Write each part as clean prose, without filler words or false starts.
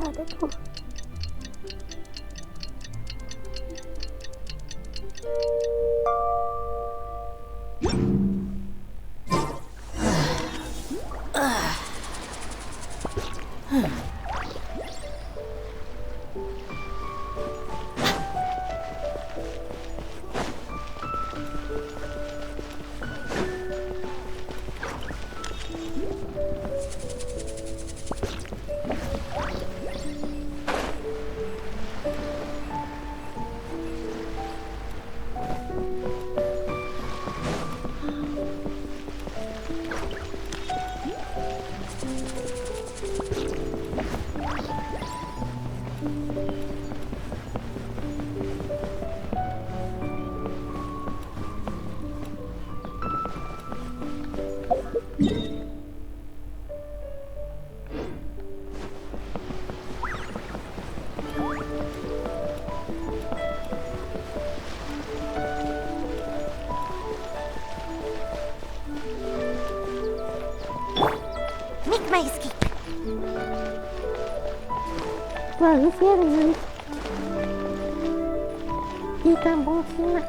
ada tuh. Make my escape. Bagus ya dengan di kampung Cina.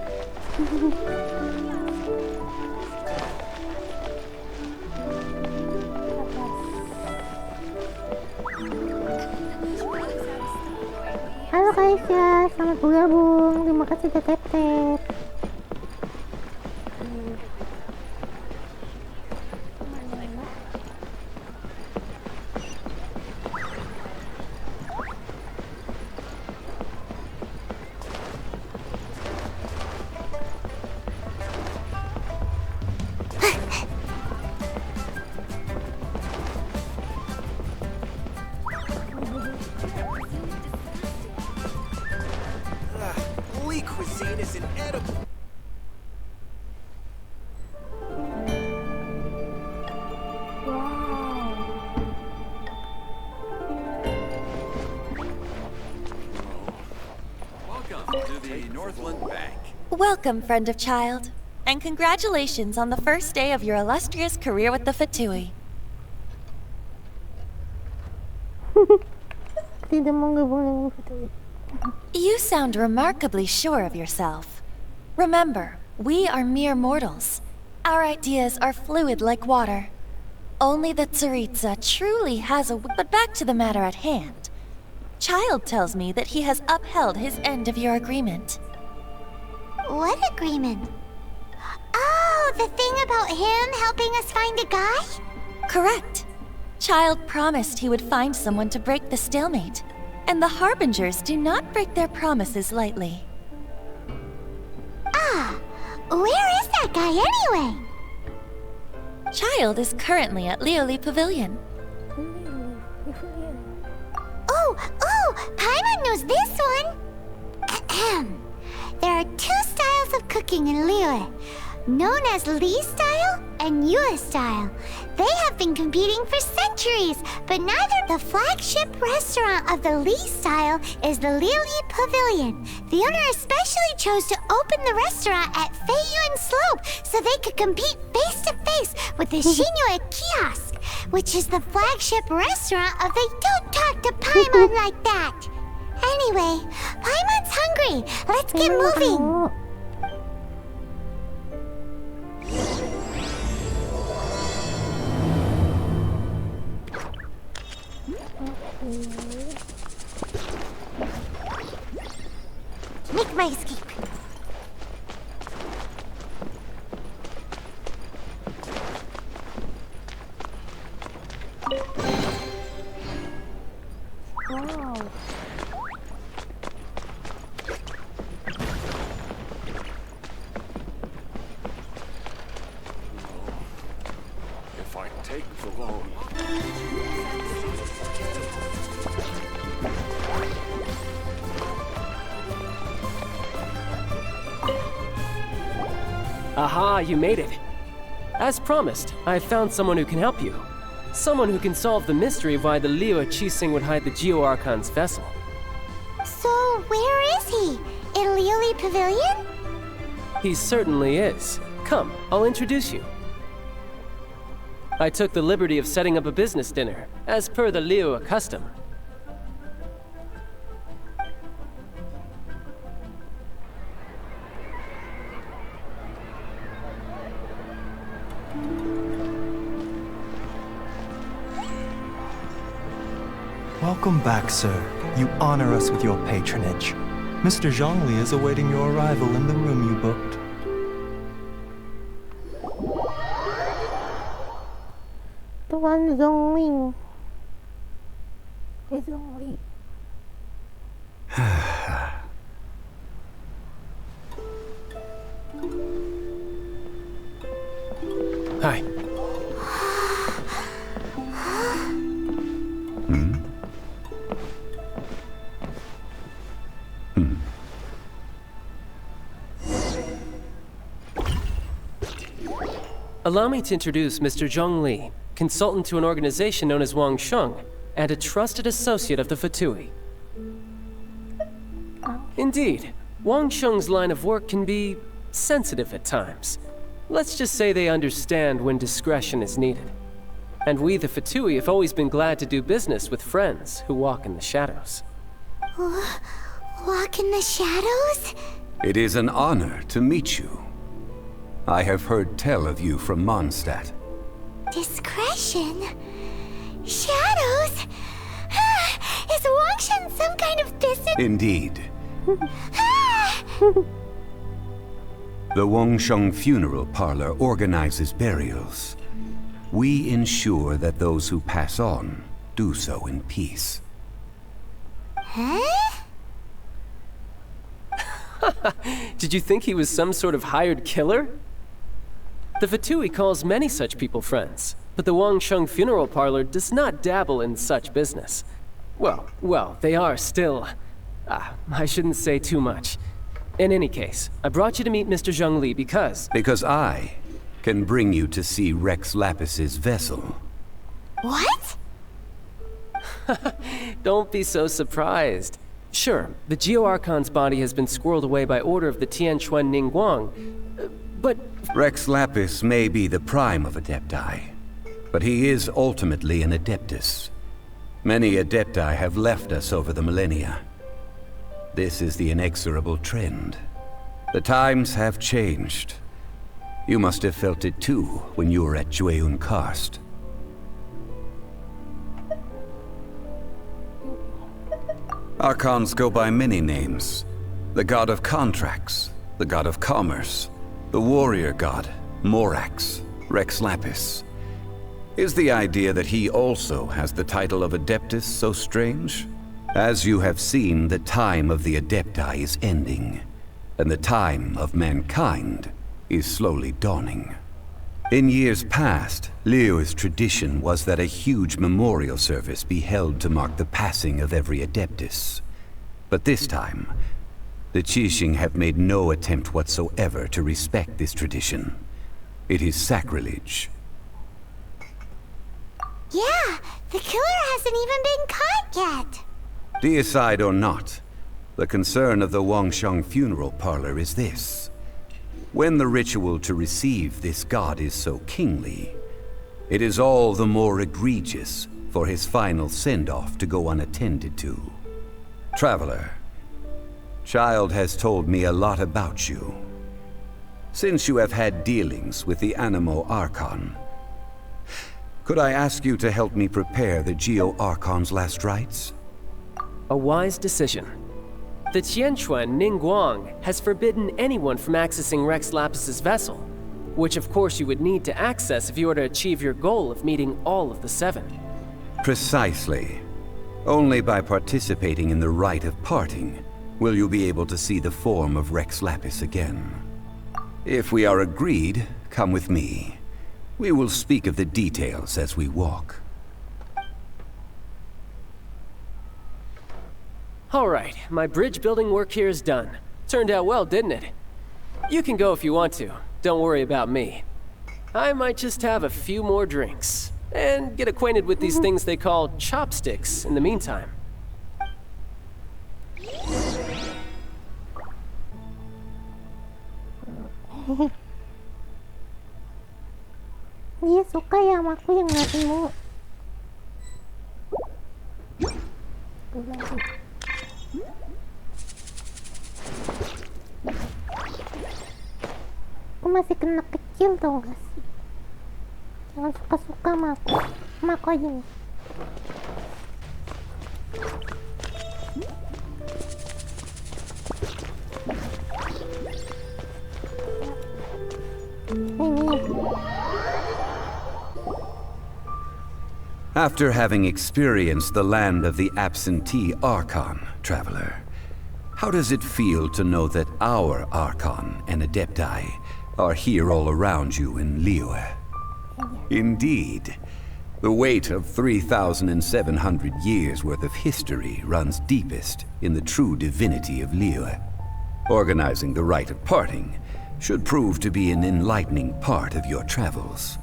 Halo Kaisya, selamat bergabung. Terima kasih udah tap-tap. Lee cuisine is inedible. Welcome to the Northland Bank. Welcome, friend of child. And congratulations on the first day of your illustrious career with the Fatui. Tidak mau gabung dengan Fatui. You sound remarkably sure of yourself. Remember, we are mere mortals. Our ideas are fluid like water. Only the Tsaritsa truly has a... But back to the matter at hand. Child tells me that he has upheld his end of your agreement. What agreement? Oh, the thing about him helping us find a guy? Correct. Child promised he would find someone to break the stalemate. And the Harbingers do not break their promises lightly. Ah, where is that guy anyway? Child is currently at Lioli Pavilion. Oh, Paimon knows this one. Ahem. There are two styles of cooking in Liyue, known as Li style and Yue style. They have been competing for centuries, but neither the flagship restaurant of the Li style is the Lioli Pavilion. The owner especially chose to open the restaurant at Feiyuan Slope so they could compete face to face with the Shinyue Kiosk, which is the flagship restaurant of the... Don't talk to Paimon like that! Anyway, Paimon's hungry. Let's get moving. Make my escape. Wow. If I take the loan. Aha, you made it. As promised, I've found someone who can help you. Someone who can solve the mystery of why the Liyue Qixing would hide the Geo Archon's vessel. So, where is he? In Lioli Pavilion? He certainly is. Come, I'll introduce you. I took the liberty of setting up a business dinner, as per the Liyue custom. Welcome back, sir. You honor us with your patronage. Mr. Zhongli is awaiting your arrival in the room you booked. Tuan Zhongli. Zhongli. Hi. Allow me to introduce Mr. Zhong Li, consultant to an organization known as Wang Sheng, and a trusted associate of the Fatui. Indeed, Wang Sheng's line of work can be sensitive at times. Let's just say they understand when discretion is needed. And we, the Fatui, have always been glad to do business with friends who walk in the shadows. Walk in the shadows? It is an honor to meet you. I have heard tell of you from Mondstadt. Discretion? Shadows? Is Wangshan some kind of business? Indeed. The Wangsheng Funeral Parlor organizes burials. We ensure that those who pass on do so in peace. Huh? Did you think he was some sort of hired killer? The Fatui calls many such people friends, but the Wangsheng Funeral Parlor does not dabble in such business. Well, they are still... I shouldn't say too much. In any case, I brought you to meet Mr. Zhong Li because... Because I can bring you to see Rex Lapis's vessel. What? Don't be so surprised. Sure, the Geo Archon's body has been squirreled away by order of the Tianquan Ningguang, but... Rex Lapis may be the prime of Adepti, but he is ultimately an Adeptus. Many Adepti have left us over the millennia. This is the inexorable trend. The times have changed. You must have felt it too when you were at Jueyun Karst. Archons go by many names. The god of contracts, the god of commerce, the warrior god, Morax, Rex Lapis. Is the idea that he also has the title of Adeptus so strange? As you have seen, the time of the Adepti is ending, and the time of mankind is slowly dawning. In years past, Liyue's tradition was that a huge memorial service be held to mark the passing of every Adeptus. But this time, the Qixing have made no attempt whatsoever to respect this tradition. It is sacrilege. Yeah, the killer hasn't even been caught yet. Deicide or not, the concern of the Wangsheng Funeral Parlor is this. When the ritual to receive this god is so kingly, it is all the more egregious for his final send-off to go unattended to. Traveler, Child has told me a lot about you. Since you have had dealings with the Anemo Archon, could I ask you to help me prepare the Geo Archon's last rites? A wise decision. The Tianquan Ningguang has forbidden anyone from accessing Rex Lapis's vessel, which of course you would need to access if you were to achieve your goal of meeting all of the seven. Precisely. Only by participating in the rite of parting will you be able to see the form of Rex Lapis again. If we are agreed, come with me. We will speak of the details as we walk. Alright, my bridge building work here is done. Turned out well, didn't it? You can go if you want to. Don't worry about me. I might just have a few more drinks, and get acquainted with these things they call chopsticks in the meantime. Dia suka ya sama aku yang ngeliatin mulu. Aku masih kena kecil tau gak sih? Jangan suka-suka sama aku. Sama aku aja nih. After having experienced the land of the absentee Archon, traveler, how does it feel to know that our Archon and Adepti are here all around you in Liyue? Indeed, the weight of 3,700 years worth of history runs deepest in the true divinity of Liyue. Organizing the rite of parting should prove to be an enlightening part of your travels.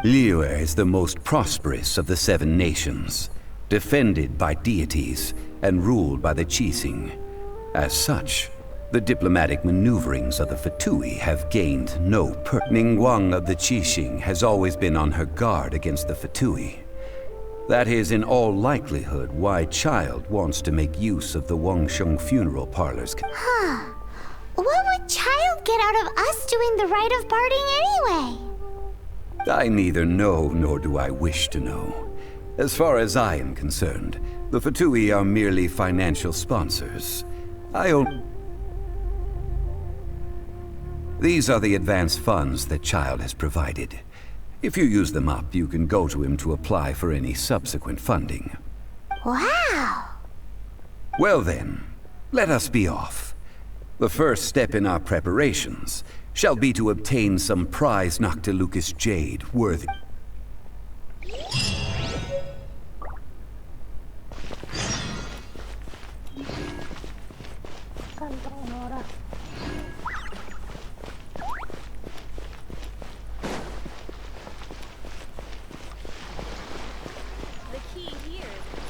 Liyue is the most prosperous of the 7 nations, defended by deities and ruled by the Qixing. As such, the diplomatic maneuverings of the Fatui have gained no Ningguang of the Qixing has always been on her guard against the Fatui. That is in all likelihood why Child wants to make use of the Wangsheng funeral parlors. Huh. What would Child get out of us doing the rite of parting anyway? I neither know nor do I wish to know. As far as I am concerned, the Fatui are merely financial sponsors. These are the advance funds that Child has provided. If you use them up, you can go to him to apply for any subsequent funding. Wow! Well then, let us be off. The first step in our preparations shall be to obtain some prize Noctilucous jade worthy. Kantong Nora. The key here is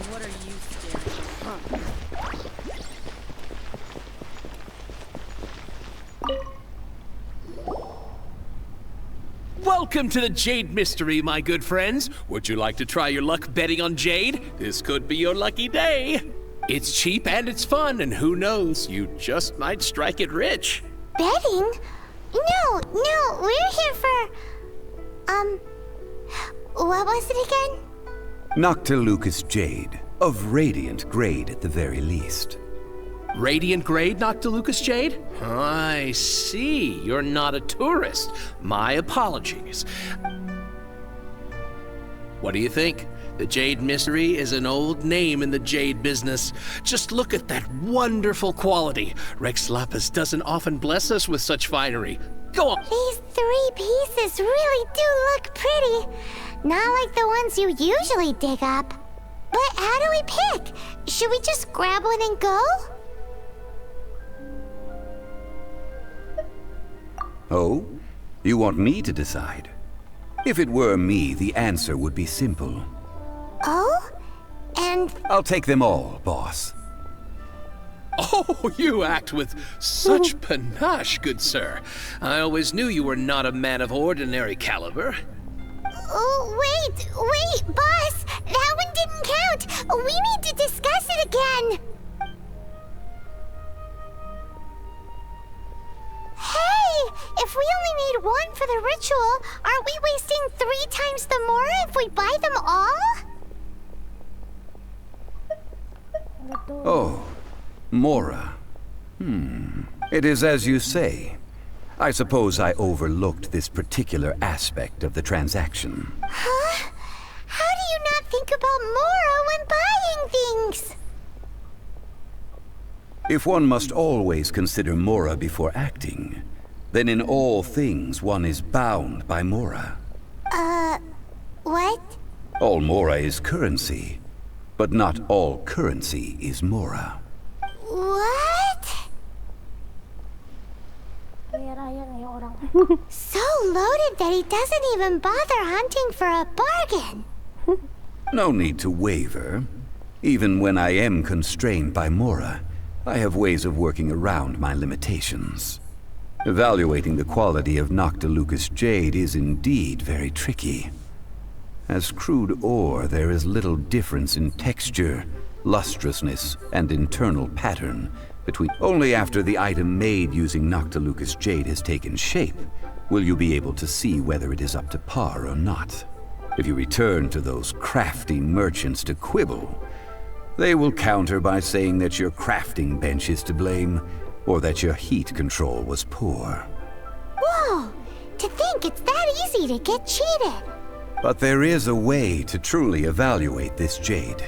what are you staring at? Welcome to the Jade Mystery, my good friends. Would you like to try your luck betting on Jade? This could be your lucky day. It's cheap and it's fun, and who knows, you just might strike it rich. Betting? No, we're here for... what was it again? Noctilucous jade, of radiant grade at the very least. Radiant grade Noctilucous jade? I see. You're not a tourist. My apologies. What do you think? The Jade Mystery is an old name in the jade business. Just look at that wonderful quality. Rex Lapis doesn't often bless us with such finery. Go on. These 3 pieces really do look pretty. Not like the ones you usually dig up. But how do we pick? Should we just grab one and go? Oh? You want me to decide? If it were me, the answer would be simple. Oh? And... I'll take them all, boss. Oh, you act with such panache, good sir. I always knew you were not a man of ordinary caliber. Oh, wait, boss! That one didn't count! We need to discuss it again! Hey! If we only need one for the ritual, aren't we wasting 3 times the Mora if we buy them all? Oh, Mora. It is as you say. I suppose I overlooked this particular aspect of the transaction. Huh? How do you not think about Mora when buying things? If one must always consider Mora before acting, then in all things one is bound by Mora. What? All Mora is currency, but not all currency is Mora. What? Pera yan eh, orang. So loaded that he doesn't even bother hunting for a bargain. No need to waver. Even when I am constrained by Mora, I have ways of working around my limitations. Evaluating the quality of Noctilucous jade is indeed very tricky. As crude ore, there is little difference in texture, lustrousness, and internal pattern between. Only after the item made using Noctilucous jade has taken shape will you be able to see whether it is up to par or not. If you return to those crafty merchants to quibble, they will counter by saying that your crafting bench is to blame, or that your heat control was poor. Whoa! To think it's that easy to get cheated. But there is a way to truly evaluate this jade,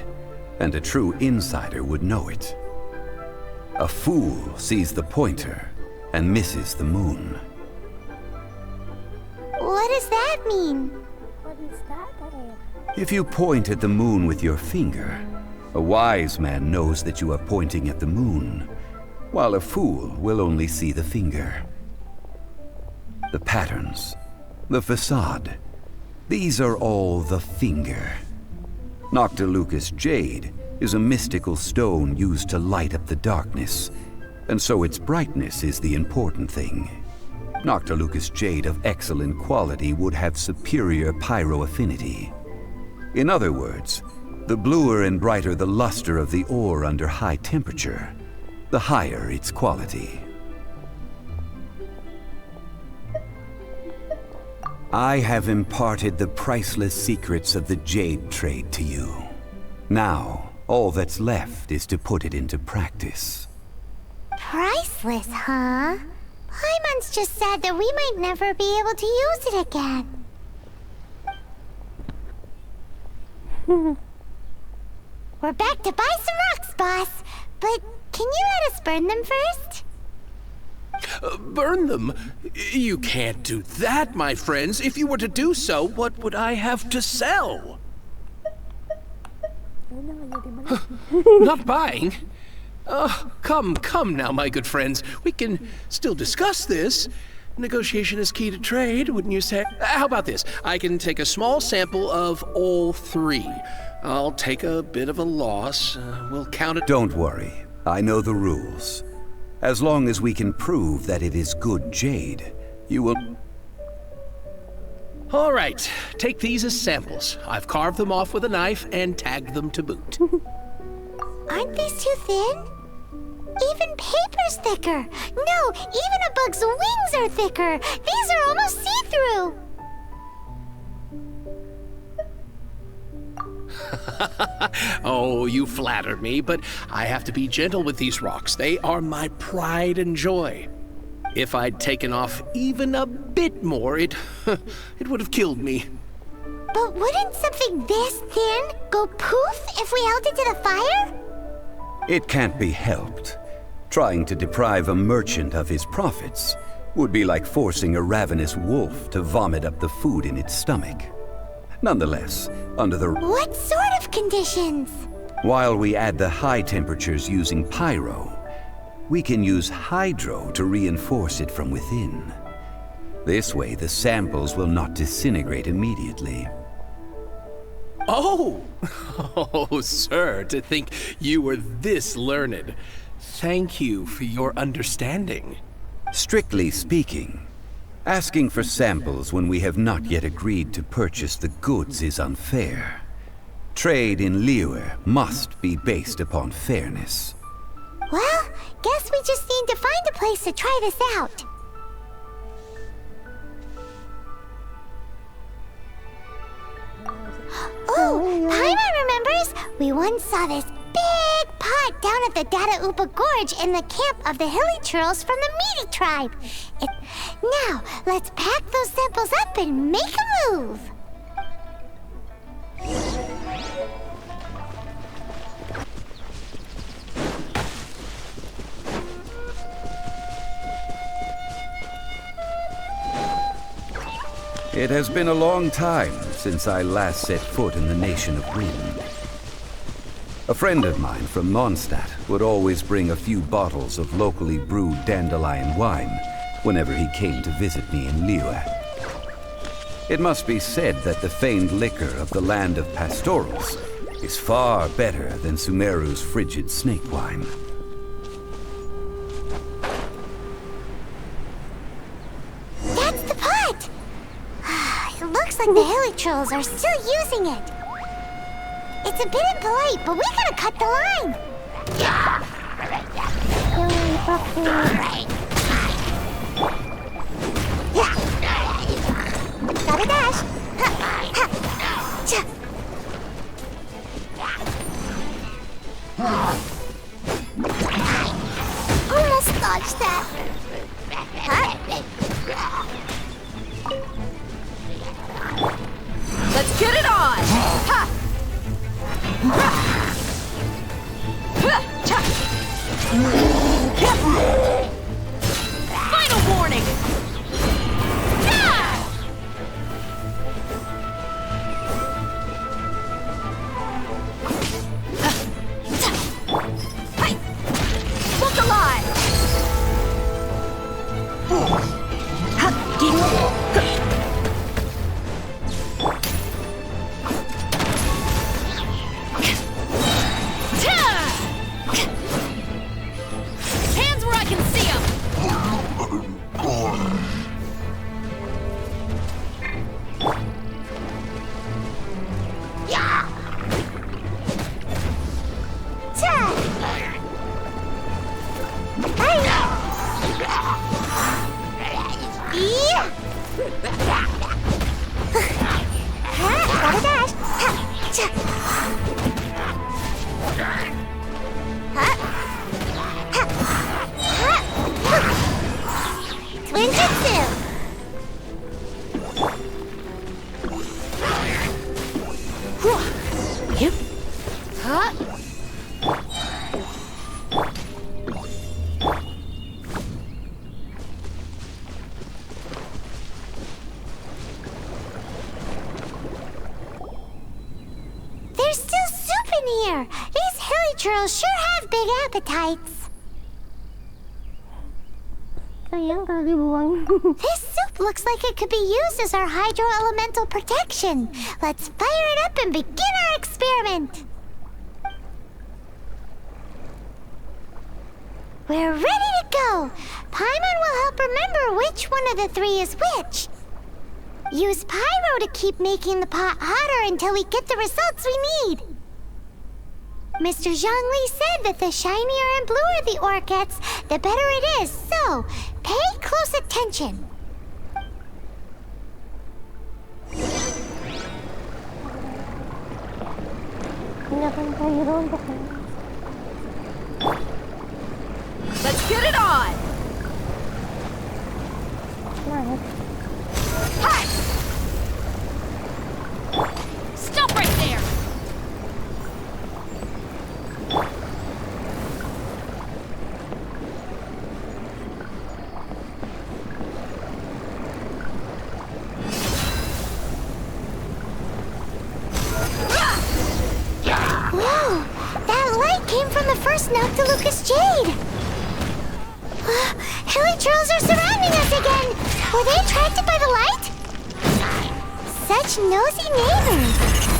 and a true insider would know it. A fool sees the pointer and misses the moon. What does that mean? What is that? If you point at the moon with your finger, a wise man knows that you are pointing at the moon, while a fool will only see the finger. The patterns, the facade, these are all the finger. Noctilucous jade is a mystical stone used to light up the darkness, and so its brightness is the important thing. Noctilucous jade of excellent quality would have superior pyro affinity. In other words, the bluer and brighter the luster of the ore under high temperature, the higher its quality. I have imparted the priceless secrets of the jade trade to you. Now, all that's left is to put it into practice. Priceless, huh? Paimon's just said that we might never be able to use it again. We're back to buy some rocks, boss. But can you let us burn them first? Burn them? You can't do that, my friends. If you were to do so, what would I have to sell? Not buying? Come now, my good friends. We can still discuss this. Negotiation is key to trade, wouldn't you say? How about this? I can take a small sample of all three. I'll take a bit of a loss. We'll count it. Don't worry. I know the rules. As long as we can prove that it is good jade, you will... All right, take these as samples. I've carved them off with a knife and tagged them to boot. Aren't these too thin? Even paper's thicker. No, even a bug's wings are thicker. These are almost see-through. Oh, you flatter me, but I have to be gentle with these rocks. They are my pride and joy. If I'd taken off even a bit more, it would have killed me. But wouldn't something this thin go poof if we held it to the fire? It can't be helped. Trying to deprive a merchant of his profits would be like forcing a ravenous wolf to vomit up the food in its stomach. Nonetheless, under the... What sort of conditions? While we add the high temperatures using pyro, we can use hydro to reinforce it from within. This way, the samples will not disintegrate immediately. Oh! Oh, sir, to think you were this learned. Thank you for your understanding. Strictly speaking, asking for samples when we have not yet agreed to purchase the goods is unfair. Trade in Liyue must be based upon fairness. Well, guess we just need to find a place to try this out. Oh, Paimon remembers! We once saw this big pot down at the Dada Upa Gorge in the camp of the Hilly Churls from the Meaty tribe. Now, let's pack those samples up and make a move. It has been a long time since I last set foot in the Nation of Wind. A friend of mine from Mondstadt would always bring a few bottles of locally brewed dandelion wine whenever he came to visit me in Liyue. It must be said that the famed liquor of the land of pastorals is far better than Sumeru's frigid snake wine. That's the pot! It looks like the Hilly Trolls are still using it. It's a bit impolite, but we gotta cut the line. Let's get it on! Ha! Final warning! Look alive! Hands where I can see them! Gotta dash. Twinjutsu. Yep. There's still soup in here. These hilly churls sure have big appetites. Sayang kalau dibuang. This soup looks like it could be used as our hydro elemental protection. Let's fire it up and begin our experiment. We're ready to go. Paimon will help remember which one of the three is which. Use pyro to keep making the pot hotter until we get the results we need. Mr. Zhongli said that the shinier and bluer the ore gets, the better it is, so pay close attention. Gunakan pyro untuk Let's get it on! Nice. Hi! Stop right there! Whoa! That light came from the first Noctilucous Jade! Hilly trolls are surrounding us again! Were they attracted by the light? Such nosy neighbors!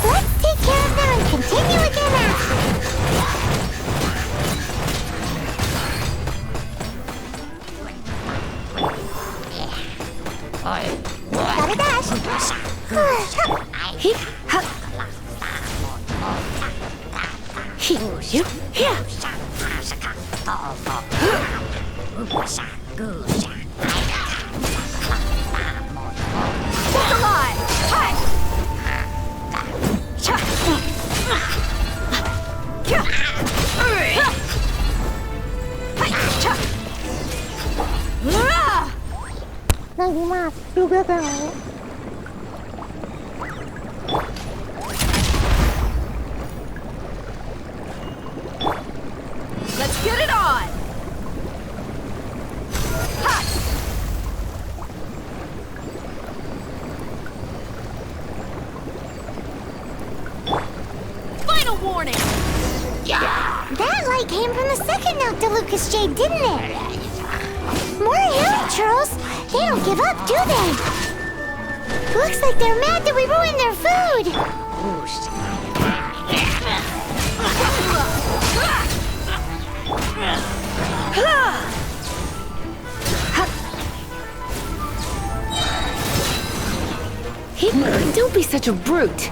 Let's take care of them and continue again after. Gotta dash! Hip, hop. Hip, hip, here. Look alive! Hi! Cha! Kia! Hai! Cha! Lagi mas juga kan. Let's get it on! Ha! Final warning! That light came from the second Noctilucous Jade, didn't it? More hilly trolls! They don't give up, do they? Looks like they're mad that we ruined their food! Don't be such a brute!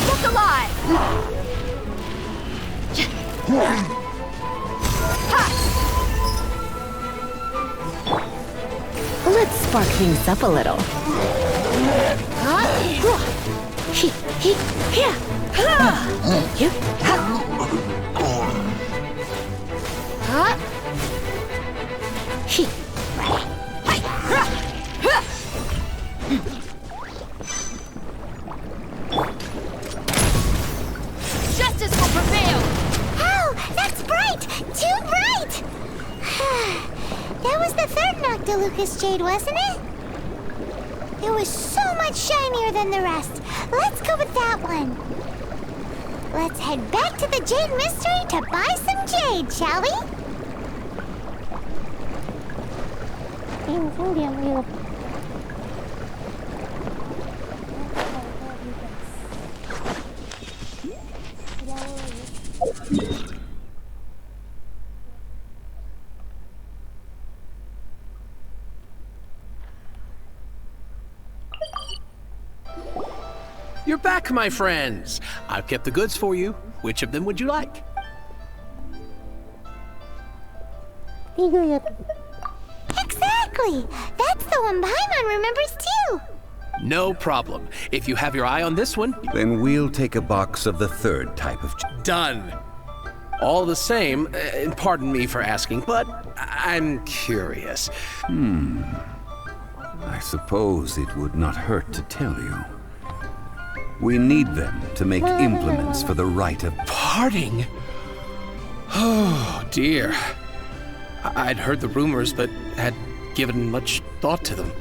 Look alive! Let's spark things up a little. Justice will prevail! Oh, that's bright! Too bright! That was the third Noctilucous Jade, wasn't it? It was so much shinier than the rest. Let's go with that one. Let's head back to the Jade Mystery to buy some jade, shall we? Kenceng dia Will. You're back, my friends. I've kept the goods for you. Which of them would you like? Tiga ya. Exactly! That's the one Paimon remembers too! No problem. If you have your eye on this one, Then we'll take a box of the third type of... done. All the same, and pardon me for asking, but I'm curious. I suppose it would not hurt to tell you. We need them to make implements for the rite of... Parting? Oh, dear. I'd heard the rumors, but had given much thought to them.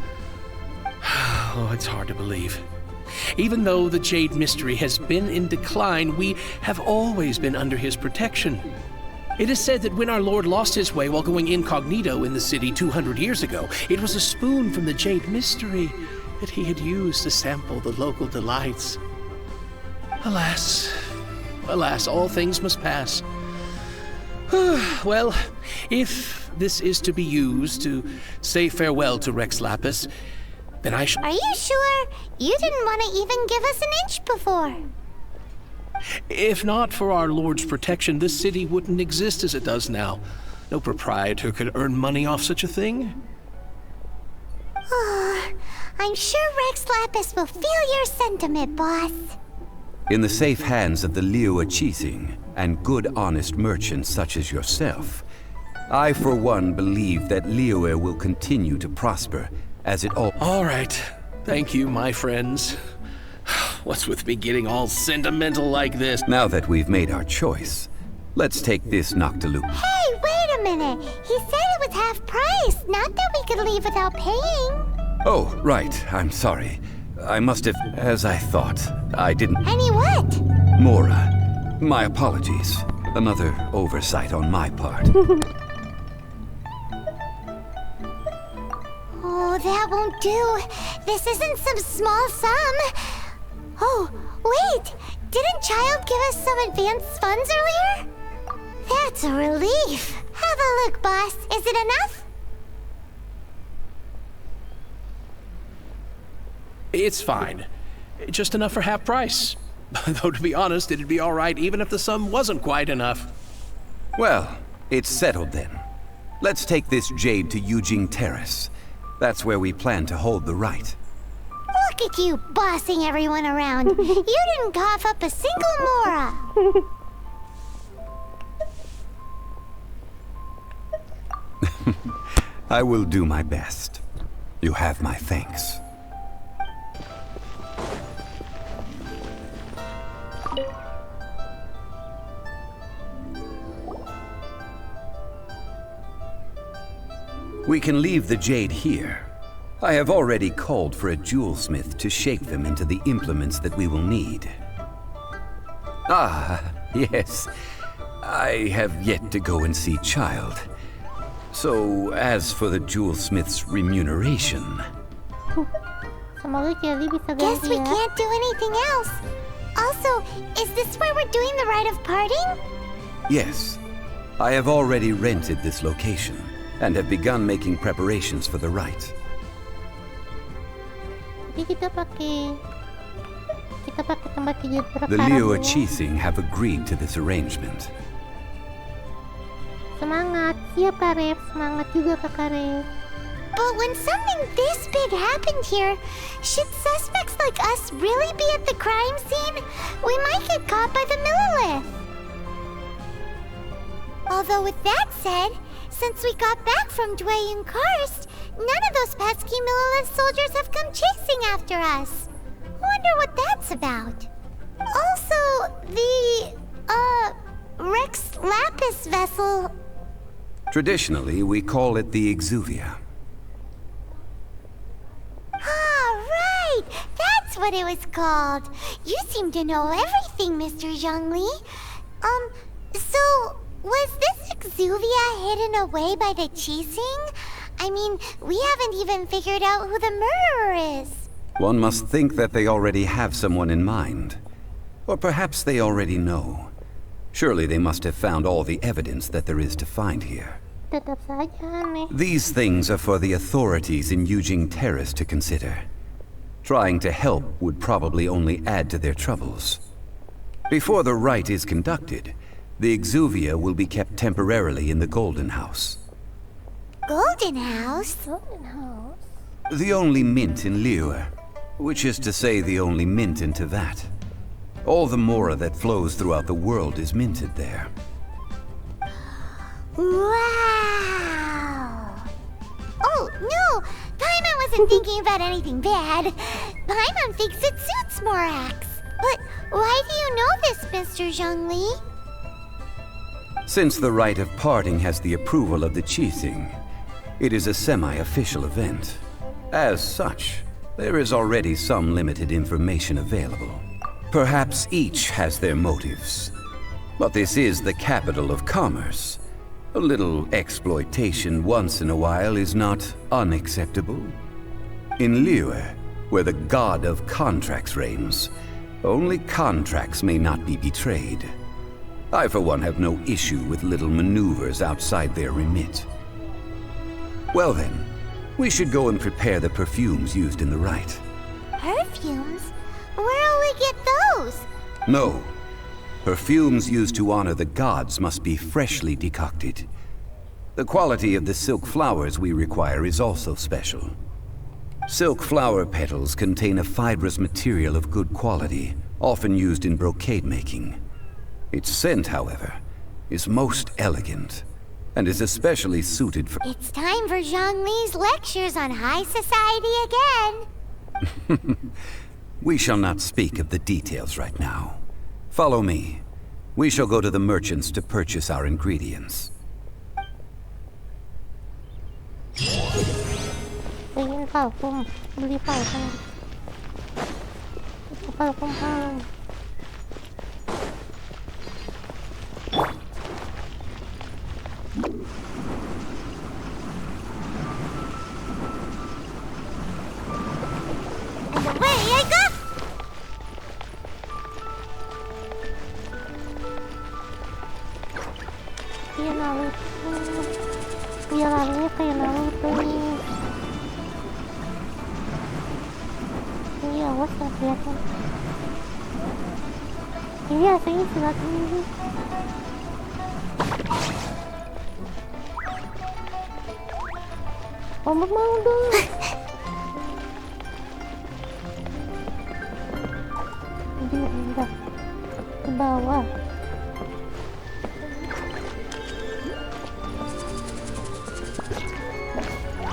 Oh, it's hard to believe. Even though the Jade Mystery has been in decline, we have always been under his protection. It is said that when our Lord lost his way while going incognito in the city 200 years ago, it was a spoon from the Jade Mystery that he had used to sample the local delights. Alas, alas, all things must pass. Well, if this is to be used to say farewell to Rex Lapis, then I shall... Are you sure? You didn't want to even give us an inch before. If not for our Lord's protection, this city wouldn't exist as it does now. No proprietor could earn money off such a thing. I'm sure Rex Lapis will feel your sentiment, boss. In the safe hands of the Liyue Qixing and good honest merchants such as yourself, I for one believe that Liyue will continue to prosper as it all... All right. Thank you, my friends. What's with me getting all sentimental like this? Now that we've made our choice, let's take this Noctilucous... Hey, wait a minute. He said it was half price, not that we could leave without paying. Oh, right. I'm sorry. I must have... As I thought. I didn't... Any what? Mora. My apologies. Another oversight on my part. Oh, that won't do. This isn't some small sum. Oh, wait! Didn't Child give us some advanced funds earlier? That's a relief. Have a look, boss. Is it enough? It's fine. Just enough for half price. Though, to be honest, it'd be all right even if the sum wasn't quite enough. Well, it's settled then. Let's take this jade to Yujing Terrace. That's where we plan to hold the rite. Look at you bossing everyone around. You didn't cough up a single Mora. I will do my best. You have my thanks. We can leave the jade here. I have already called for a jewelsmith to shape them into the implements that we will need. Ah, yes. I have yet to go and see Child. So, as for the jewelsmith's remuneration... Semoga Kelly bisa Guess ganti we ya. can't do anything else. Also, is this where we're doing the rite of parting? Yes. I have already rented this location and have begun making preparations for the rite. Jadi kita pakai tempat tidur The Liyue Qixing have agreed to this arrangement. Semangat, siap Kak Ref. Semangat juga Kak Ref. But when something this big happened here, should suspects like us really be at the crime scene? We might get caught by the Millelith. Although with that said, since we got back from Dwayne Karst, none of those pesky Millelith soldiers have come chasing after us. Wonder what that's about. Also, the, Rex Lapis vessel. Traditionally, we call it the Exuvia. Ah, right! That's what it was called. You seem to know everything, Mr. Zhongli. So, was this Exuvia hidden away by the Qixing? I mean, we haven't even figured out who the murderer is. One must think that they already have someone in mind. Or perhaps they already know. Surely they must have found all the evidence that there is to find here. Tetap saja aneh. These things are for the authorities in Yujing Terrace to consider. Trying to help would probably only add to their troubles. Before the rite is conducted, the Exuvia will be kept temporarily in the Golden House. Golden House? Golden House. The only mint in Liyue, which is to say the only mint in Teyvat. All the mora that flows throughout the world is minted there. Wow! Oh, no! Paimon wasn't thinking about anything bad. Paimon thinks it suits Morax. But why do you know this, Mr. Zhongli? Since the rite of parting has the approval of the Qixing, it is a semi-official event. As such, there is already some limited information available. Perhaps each has their motives. But this is the capital of commerce. A little exploitation once in a while is not unacceptable. In Liyue, where the god of contracts reigns, only contracts may not be betrayed. I, for one, have no issue with little maneuvers outside their remit. Well then, we should go and prepare the perfumes used in the rite. Perfumes? Where'll we get those? No. Perfumes used to honor the gods must be freshly decocted. The quality of the silk flowers we require is also special. Silk flower petals contain a fibrous material of good quality, often used in brocade making. Its scent, however, is most elegant, and is especially suited for— It's time for Zhongli's lectures on high society again. We shall not speak of the details right now. Follow me. We shall go to the merchants to purchase our ingredients. Pengen parfum, beli parfum. Parfum harum. And away I go! Kayak Naruto. Dia larinya kayak Naruto. Iya, awas gak kelihatan. Iya, aslinya silat ini. Ombak mau dong. Jadi rendah ke bawah.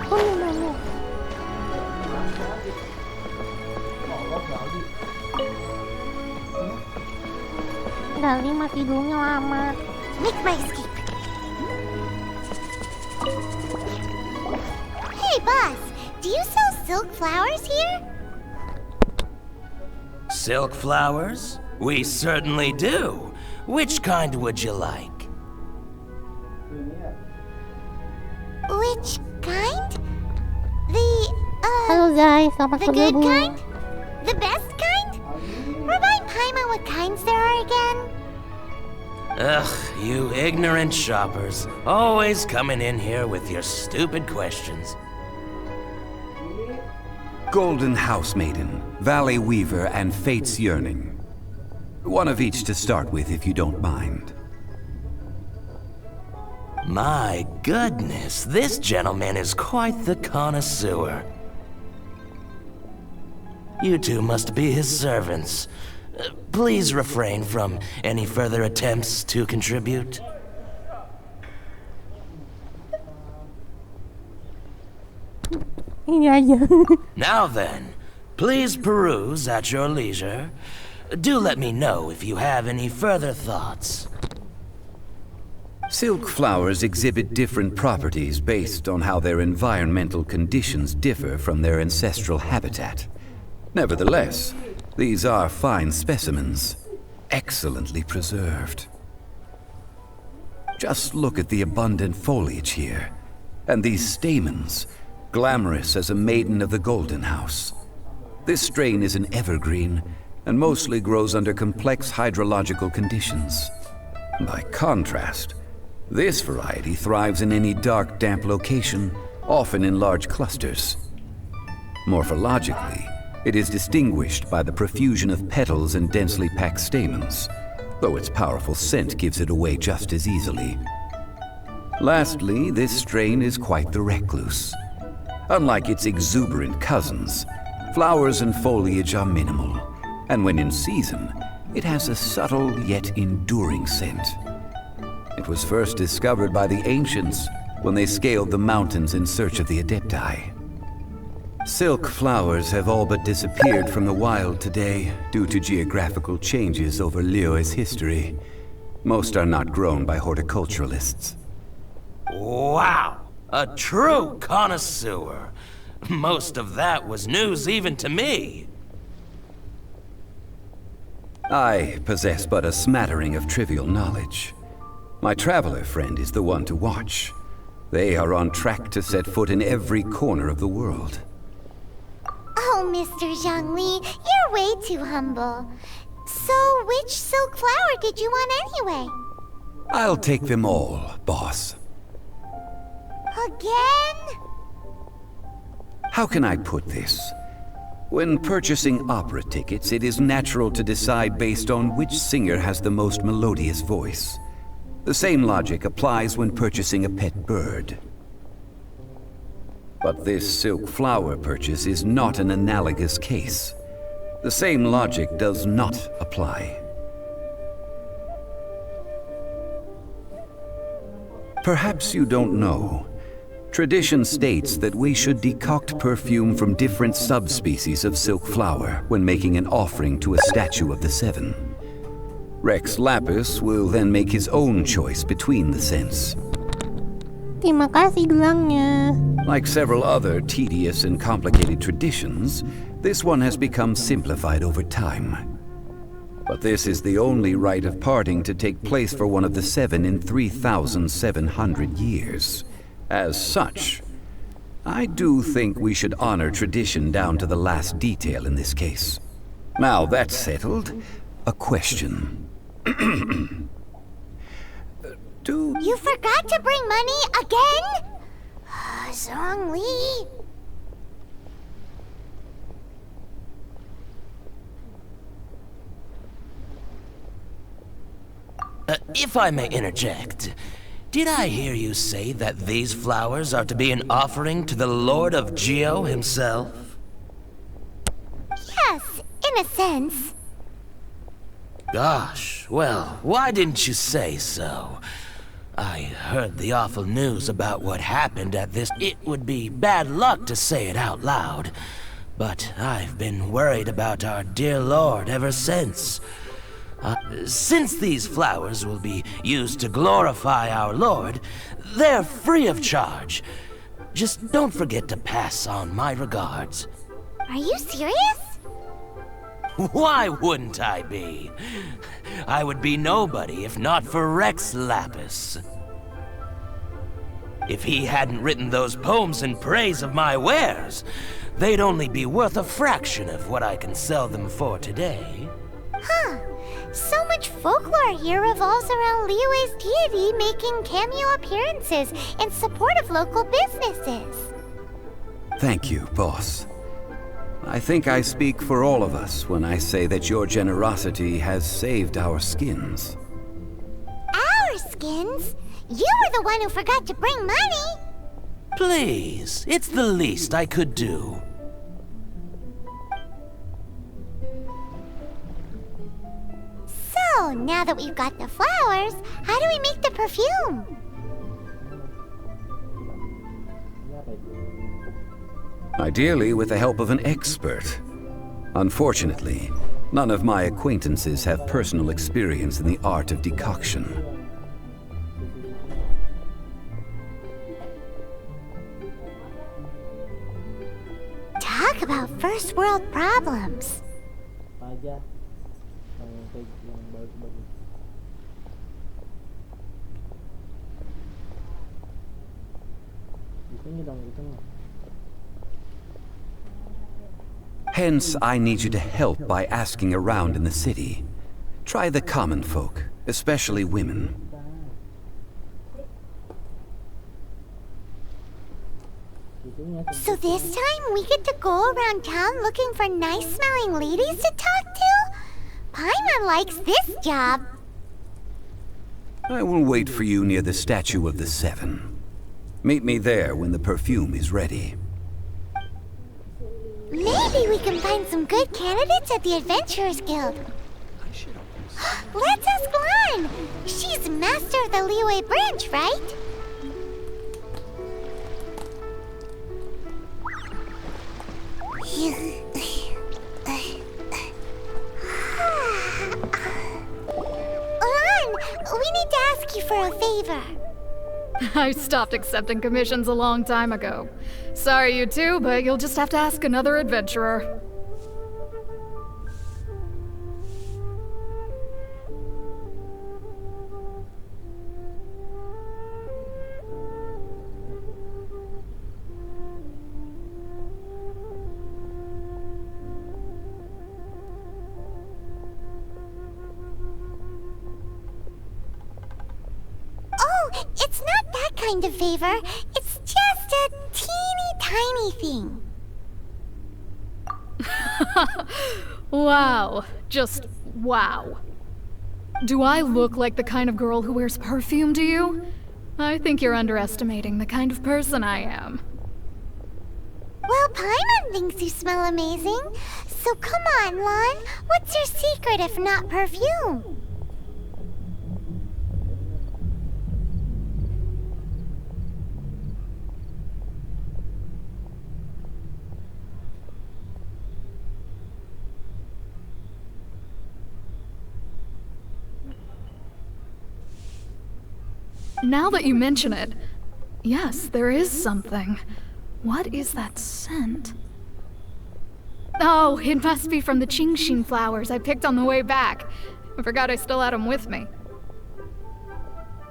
Oh, mana? Dali mati hidungnya lama. Make my escape. Hey, boss. Do you sell silk flowers here? Silk flowers? We certainly do. Which kind would you like? Which kind? Halo guys, selamat The good bergabung. kind? The best kind? Remind Paimon what kinds there are again? Ugh, you ignorant shoppers. Always coming in here with your stupid questions. Golden House Maiden, Valley Weaver, and Fate's Yearning. One of each to start with, if you don't mind. My goodness, this gentleman is quite the connoisseur. You two must be his servants. Please refrain from any further attempts to contribute. Ini aja. Now then, please peruse at your leisure. Do let me know if you have any further thoughts. Silk flowers exhibit different properties based on how their environmental conditions differ from their ancestral habitat. Nevertheless, these are fine specimens, excellently preserved. Just look at the abundant foliage here, and these stamens, glamorous as a maiden of the Golden House. This strain is an evergreen, and mostly grows under complex hydrological conditions. By contrast, this variety thrives in any dark, damp location, often in large clusters. Morphologically, it is distinguished by the profusion of petals and densely packed stamens, though its powerful scent gives it away just as easily. Lastly, this strain is quite the recluse. Unlike its exuberant cousins, flowers and foliage are minimal, and when in season, it has a subtle yet enduring scent. It was first discovered by the ancients when they scaled the mountains in search of the Adepti. Silk flowers have all but disappeared from the wild today due to geographical changes over Liyue's history. Most are not grown by horticulturalists. Wow! A true connoisseur. Most of that was news even to me. I possess but a smattering of trivial knowledge. My traveler friend is the one to watch. They are on track to set foot in every corner of the world. Oh, Mr. Zhongli, you're way too humble. So, which silk flower did you want anyway? I'll take them all, boss. Again? How can I put this? When purchasing opera tickets, it is natural to decide based on which singer has the most melodious voice. The same logic applies when purchasing a pet bird. But this silk flower purchase is not an analogous case. The same logic does not apply. Perhaps you don't know. Tradition states that we should decoct perfume from different subspecies of silk flower when making an offering to a statue of the Seven. Rex Lapis will then make his own choice between the scents. Terima kasih gelangnya. Like several other tedious and complicated traditions, this one has become simplified over time. But this is the only rite of parting to take place for one of the Seven in 3,700 years. As such, I do think we should honor tradition down to the last detail in this case. Now that's settled, a question. You forgot to bring money again? Zhongli. If I may interject, did I hear you say that these flowers are to be an offering to the Lord of Geo himself? Yes, in a sense. Gosh, well, why didn't you say so? I heard the awful news about what happened at this. It would be bad luck to say it out loud, but I've been worried about our dear Lord ever since. Since these flowers will be used to glorify our Lord, they're free of charge. Just don't forget to pass on my regards. Are you serious? Why wouldn't I be? I would be nobody if not for Rex Lapis. If he hadn't written those poems in praise of my wares, they'd only be worth a fraction of what I can sell them for today. Huh. So much folklore here revolves around Liyue's deity making cameo appearances in support of local businesses. Thank you, boss. I think I speak for all of us when I say that your generosity has saved our skins. Our skins? You were the one who forgot to bring money! Please, it's the least I could do. So, now that we've got the flowers, how do we make the perfume? Ideally with the help of an expert. Unfortunately, none of my acquaintances have personal experience in the art of decoction. Talk about first world problems. Aja yang kayak yang bagus-bagus. Di sini dong, di tengah. Hence, I need you to help by asking around in the city. Try the common folk, especially women. So this time we get to go around town looking for nice-smelling ladies to talk to? Paimon likes this job. I will wait for you near the Statue of the Seven. Meet me there when the perfume is ready. Maybe we can find some good candidates at the Adventurers Guild. Let's ask Lan! She's master of the Liyue branch, right? Lan, we need to ask you for a favor. I stopped accepting commissions a long time ago. Sorry, you two, but you'll just have to ask another adventurer. Oh, it's not that kind of favor. It's just a teeny tiny thing. Wow. Just wow. Do I look like the kind of girl who wears perfume to you? I think you're underestimating the kind of person I am. Well, Paimon thinks you smell amazing. So come on, Lan. What's your secret if not perfume? Now that you mention it, yes, there is something. What is that scent? Oh, it must be from the Qingxin flowers I picked on the way back. I forgot I still had them with me.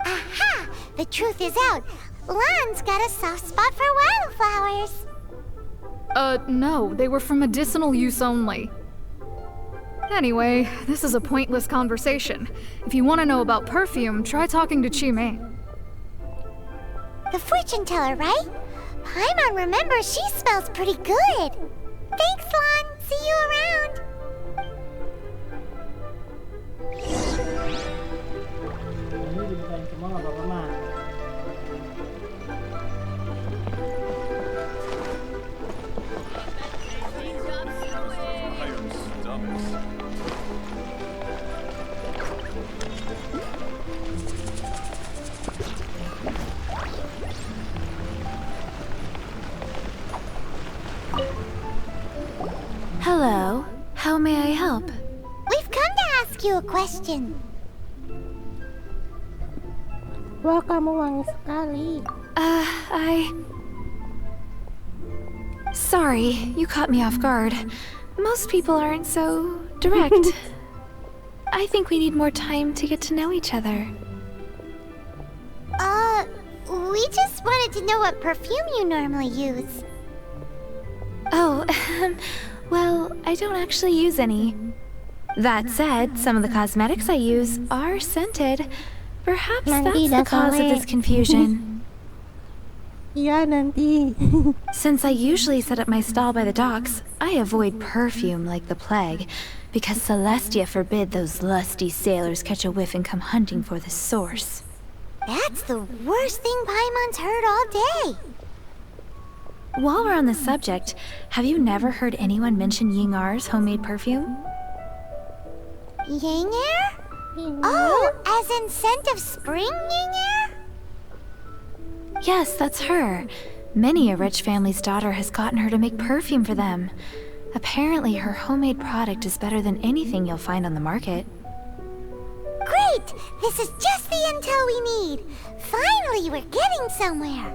Aha! The truth is out. Lan's got a soft spot for wildflowers. No, they were for medicinal use only. Anyway, this is a pointless conversation. If you want to know about perfume, try talking to Qimei. The fortune teller, right? Paimon remembers she smells pretty good. Thanks, Lan. See you around. Ini dibukain semua nggak apa-apa mah. Hello. How may I help? We've come to ask you a question. Wah, kamu wangi sekali. Sorry, you caught me off guard. Most people aren't so direct. I think we need more time to get to know each other. We just wanted to know what perfume you normally use. Oh, well, I don't actually use any. That said, some of the cosmetics I use are scented. Perhaps Nanti that's the cause of dasarnya. this confusion. Iya, nanti. Since I usually set up my stall by the docks, I avoid perfume like the plague, because Celestia forbid those lusty sailors catch a whiff and come hunting for the source. That's the worst thing Paimon's heard all day. While we're on the subject, have you never heard anyone mention Yingar's homemade perfume? Yang air? Oh, as in scent of spring, Yang air? Yes, that's her. Many a rich family's daughter has gotten her to make perfume for them. Apparently, her homemade product is better than anything you'll find on the market. Great! This is just the intel we need. Finally, we're getting somewhere.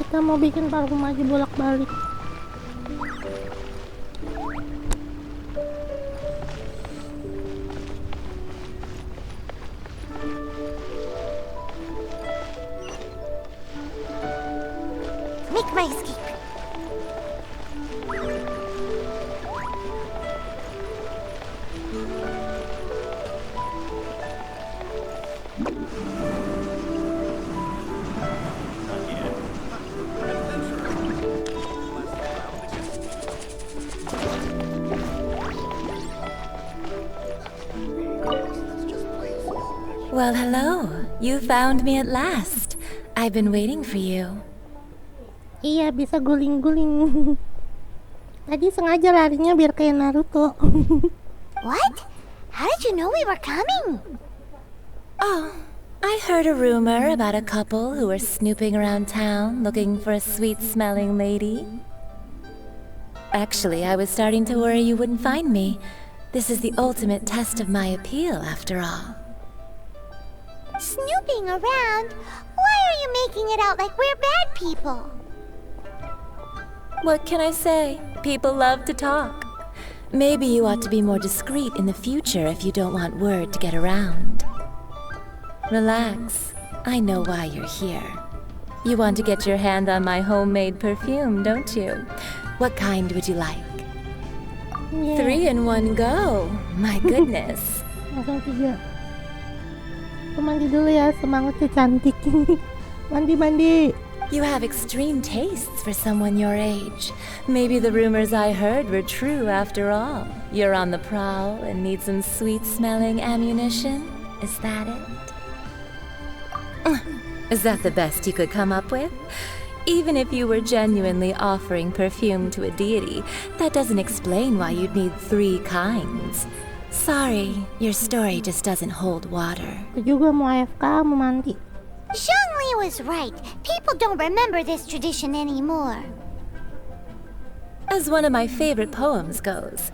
Kita mau bikin parfum aja bolak-balik. Make my escape. Well, hello. You found me at last. I've been waiting for you. Iya, bisa guling-guling. Tadi sengaja larinya biar kayak Naruto. What? How did you know we were coming? Oh, I heard a rumor about a couple who were snooping around town looking for a sweet-smelling lady. Actually, I was starting to worry you wouldn't find me. This is the ultimate test of my appeal, after all. Snooping around? Why are you making it out like we're bad people? What can I say? People love to talk. Maybe you ought to be more discreet in the future if you don't want word to get around. Relax. I know why you're here. You want to get your hand on my homemade perfume, don't you? What kind would you like? Yeah. 3 in 1 go. My goodness. Langsung 3. Mandi dulu ya, semangatnya cantik. Mandi. You have extreme tastes for someone your age. Maybe the rumors I heard were true after all. You're on the prowl and need some sweet-smelling ammunition? Is that it? Is that the best you could come up with? Even if you were genuinely offering perfume to a deity, that doesn't explain why you'd need 3 kinds. Sorry, your story just doesn't hold water. Aku juga mau AFK, mau mandi. Zhongli was right. People don't remember this tradition anymore. As one of my favorite poems goes,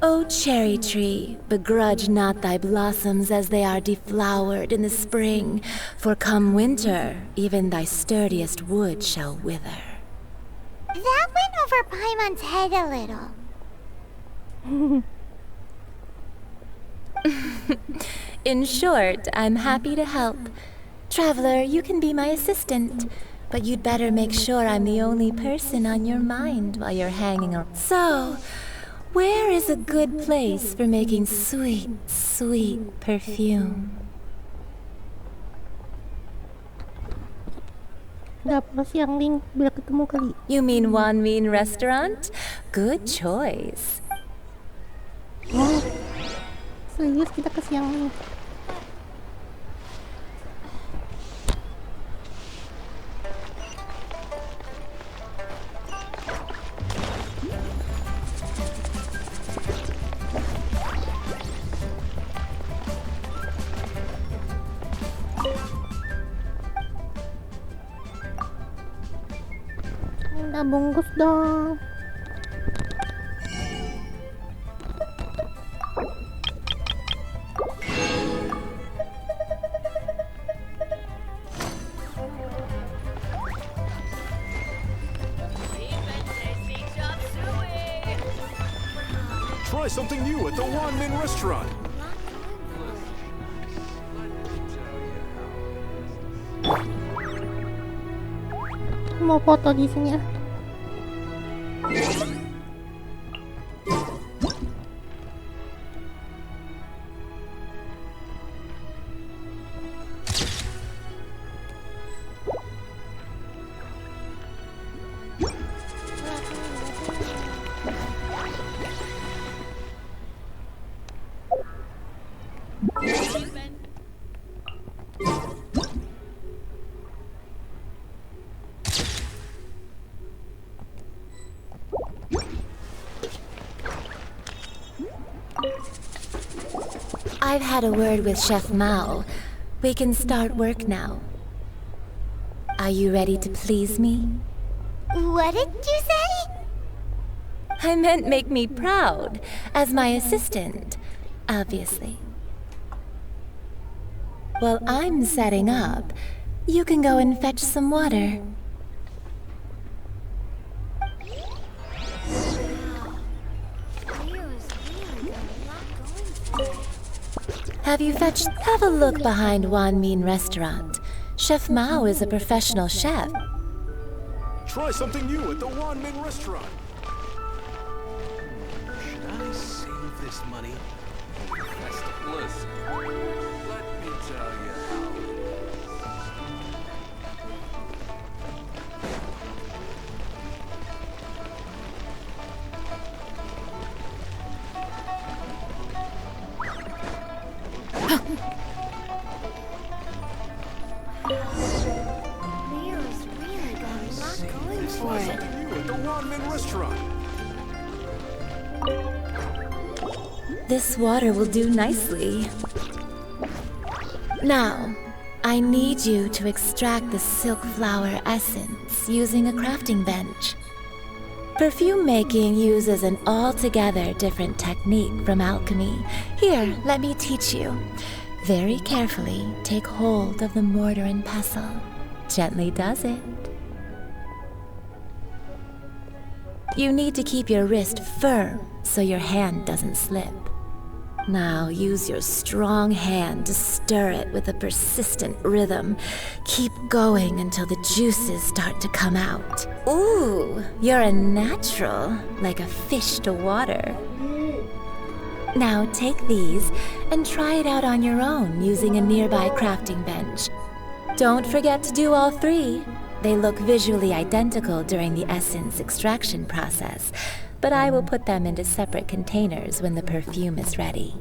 O cherry tree, begrudge not thy blossoms as they are deflowered in the spring, for come winter, even thy sturdiest wood shall wither. That went over Paimon's head a little. In short, I'm happy to help. Traveler, you can be my assistant, but you'd better make sure I'm the only person on your mind while you're hanging around. So, where is a good place for making sweet, sweet perfume? Dapur siang Ling, biar ketemu kali. You mean Wan Min Restaurant? Good choice. Oh, serius kita ke siang Ling. Minta bungkus dong. Try something new at the Wan Min restaurant. Mau foto di sini ya. I've had a word with Chef Mao. We can start work now. Are you ready to please me? What did you say? I meant make me proud, as my assistant, obviously. While I'm setting up, you can go and fetch some water. Have a look behind Wan Min Restaurant. Chef Mao is a professional chef. Try something new at the Wan Min Restaurant. Should I save this money? Listen, let me tell you how it is. Leo's really got a lot going for Try it. something new at the Wan Min Restaurant. This water will do nicely. Now, I need you to extract the silk flower essence using a crafting bench. Perfume making uses an altogether different technique from alchemy. Here, let me teach you. Very carefully, take hold of the mortar and pestle. Gently does it. You need to keep your wrist firm so your hand doesn't slip. Now use your strong hand to stir it with a persistent rhythm. Keep going until the juices start to come out. Ooh, you're a natural, like a fish to water. Now take these and try it out on your own using a nearby crafting bench. Don't forget to do all three. They look visually identical during the essence extraction process, but I will put them into separate containers when the perfume is ready.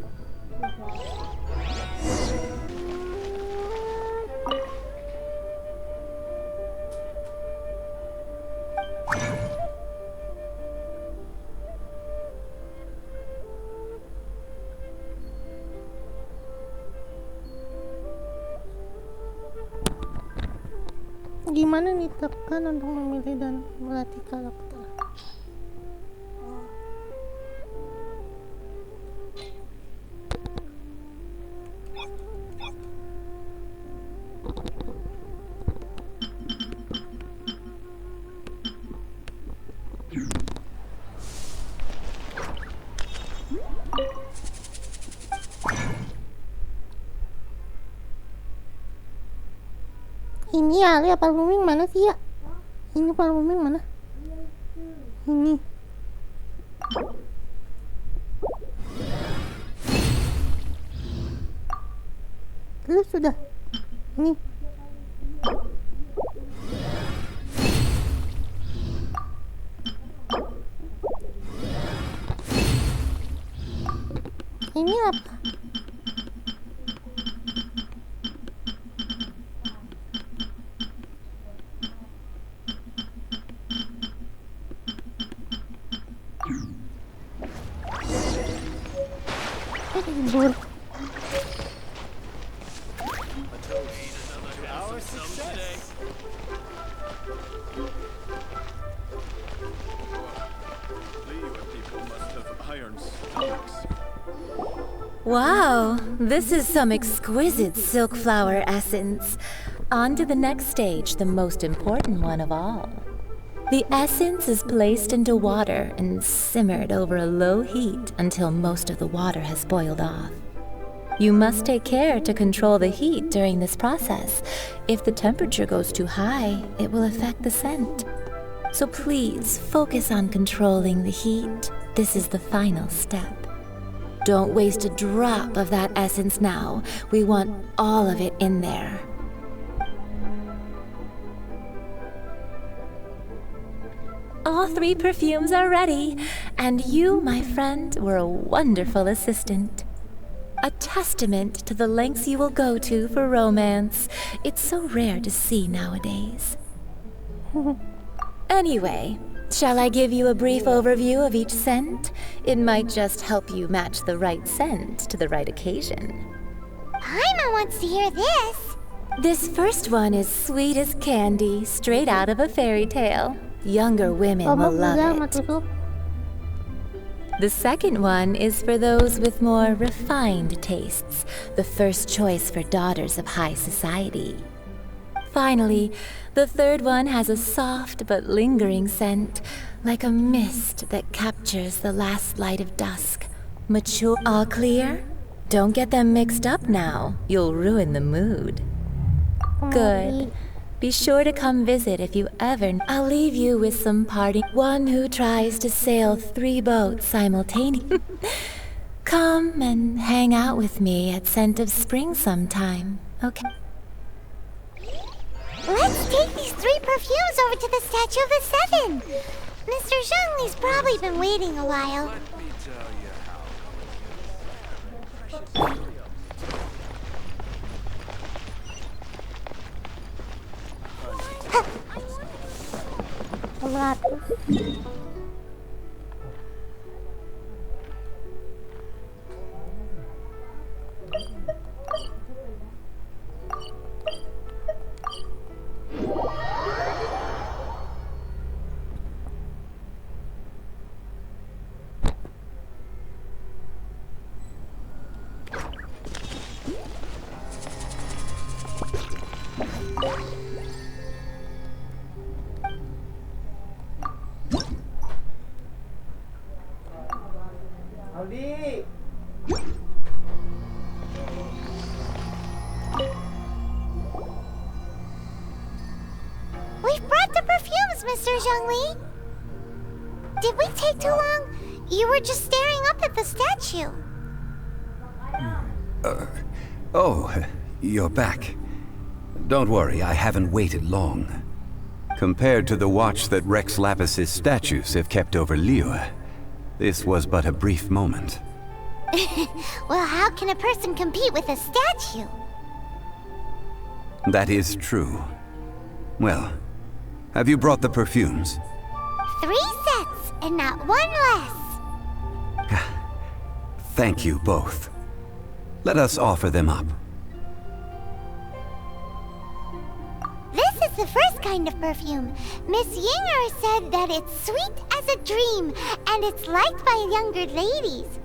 Gimana nih tekan untuk memilih dan melatih karakter? Ini ya, lihat Pak Buming mana sih ya? Ini Pak Buming mana? Ini. Lu sudah. Ini. Ini apa? Tidur. Wow, this is some exquisite silk flower essence. On to the next stage, the most important one of all. The essence is placed into water and simmered over a low heat until most of the water has boiled off. You must take care to control the heat during this process. If the temperature goes too high, it will affect the scent. So please focus on controlling the heat. This is the final step. Don't waste a drop of that essence now. We want all of it in there. All three perfumes are ready, and you, my friend, were a wonderful assistant. A testament to the lengths you will go to for romance. It's so rare to see nowadays. Anyway, Shall I give you a brief overview of each scent? It might just help you match the right scent to the right occasion. Paimon wants to hear this. This first one is sweet as candy, straight out of a fairy tale. Younger women will love it. The second one is for those with more refined tastes, the first choice for daughters of high society. Finally, the third one has a soft but lingering scent, like a mist that captures the last light of dusk. Mature. All clear? Don't get them mixed up now. You'll ruin the mood. Good. Be sure to come visit if you ever. I'll leave you with some party. One who tries to sail 3 boats simultaneously. Come and hang out with me at Scent of Spring sometime, okay? Let's take these 3 perfumes over to the Statue of the Seven. Mr. Zhongli's probably been waiting a while. Aldi. We've brought the perfumes, Mr. Zhongli. Did we take too long? You were just staring up at the statue. Oh, you're back. Don't worry, I haven't waited long. Compared to the watch that Rex Lapis's statues have kept over Liyue, this was but a brief moment. Well, how can a person compete with a statue? That is true. Well, have you brought the perfumes? 3 sets, and not 1 less. Thank you both. Let us offer them up. This is the first kind of perfume. Miss Yinger said that it's sweet as a dream, and it's liked by younger ladies.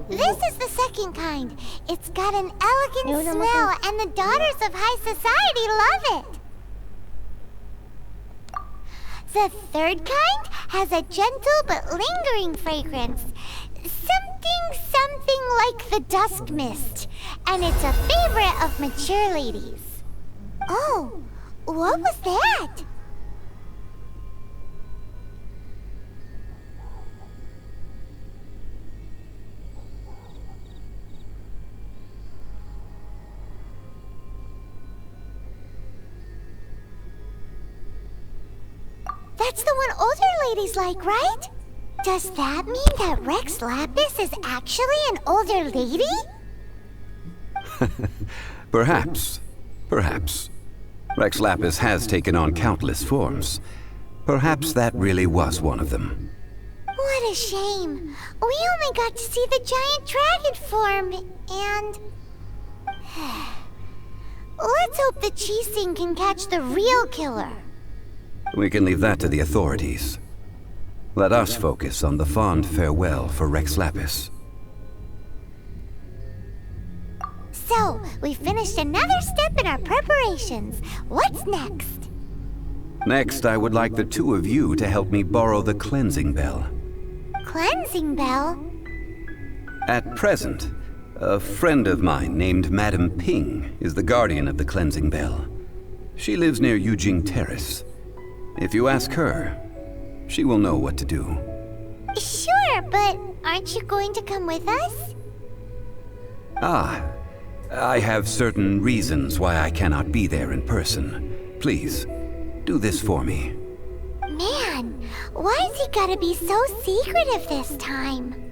This is the second kind. It's got an elegant smell, and the daughters of high society love it. The third kind has a gentle but lingering fragrance. Something like the dusk mist, and it's a favorite of mature ladies. Oh, what was that? That's the one older ladies like, right? Does that mean that Rex Lapis is actually an older lady? Perhaps. Perhaps. Rex Lapis has taken on countless forms. Perhaps that really was one of them. What a shame. We only got to see the giant dragon form, and... Let's hope the Qixing can catch the real killer. We can leave that to the authorities. Let us focus on the fond farewell for Rex Lapis. So, we finished another step in our preparations. What's next? Next, I would like the 2 of you to help me borrow the cleansing bell. Cleansing bell? At present, a friend of mine named Madame Ping is the guardian of the cleansing bell. She lives near Yujing Terrace. If you ask her, she will know what to do. Sure, but aren't you going to come with us? Ah, I have certain reasons why I cannot be there in person. Please, do this for me. Man, why's he gotta be so secretive this time?